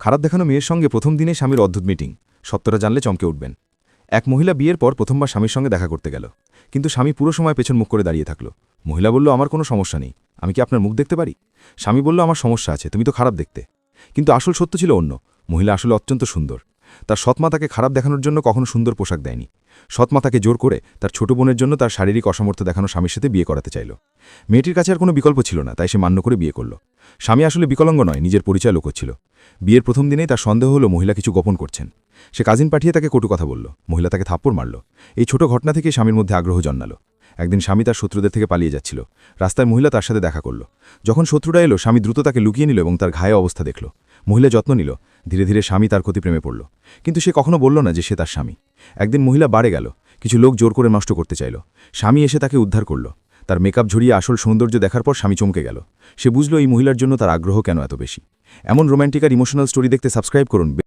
খারাপ দেখানো মেয়ের সঙ্গে প্রথম দিনে স্বামীর অদ্ভুত মিটিং। সত্যটা জানলে চমকে উঠবেন। এক মহিলা বিয়ের পর প্রথমবার স্বামীর সঙ্গে দেখা করতে গেল, কিন্তু স্বামী পুরো সময় পেছন মুখ করে দাঁড়িয়ে থাকল। মহিলা বলল, আমার কোনো সমস্যা নেই, আমি কি আপনার মুখ দেখতে পারি? স্বামী বলল, আমার সমস্যা আছে, তুমি তো খারাপ দেখতে। কিন্তু আসল সত্য ছিল অন্য। মহিলা আসলে অত্যন্ত সুন্দর। তার সৎমা তাকে খারাপ দেখানোর জন্য কখনো সুন্দর পোশাক দেয়নি। সৎমা তাকে জোর করে তার ছোট বোনের জন্য তার শারীরিক অসামর্থ্য দেখানো স্বামীর সাথে বিয়ে করাতে চাইল। মেয়েটির কাছে আর কোনো বিকল্প ছিল না, তাই সে মান্য করে বিয়ে করল। স্বামী আসলে বিকলাঙ্গ নয়, নিজের পরিচয় লুকোচ্ছিল। বিয়ের প্রথম দিনেই তার সন্দেহ হলো মহিলা কিছু গোপন করছেন। সে কাজিন পাঠিয়ে তাকে কটু কথা বলল। মহিলা তাকে থাপ্পড় মারল। এই ছোট ঘটনা থেকে স্বামীর মধ্যে আগ্রহ জন্মালো। একদিন স্বামী তার শত্রুদের থেকে পালিয়ে যাচ্ছিল। রাস্তায় মহিলা তার সাথে দেখা করল। যখন শত্রুরা এলো, স্বামী দ্রুত তাকে লুকিয়ে নিল এবং তার ঘায়ে অবস্থা দেখল। মহিলা যত্ন নিল। ধীরে ধীরে স্বামী তার ক্ষতি প্রেমে পড়ল। কিন্তু সে কখনো বলল না যে সে তার স্বামী। একদিন মহিলা বাড়ে গেল। কিছু লোক জোর করে নষ্ট করতে চাইল। স্বামী এসে তাকে উদ্ধার করল। তার মেকআপ ঝরিয়ে আসল সৌন্দর্য দেখার পর স্বামী চমকে গেল। সে বুঝল এই মহিলার জন্য তার আগ্রহ কেন এত বেশি। এমন রোম্যান্টিক আর ইমোশনাল স্টোরি দেখতে সাবস্ক্রাইব করুন।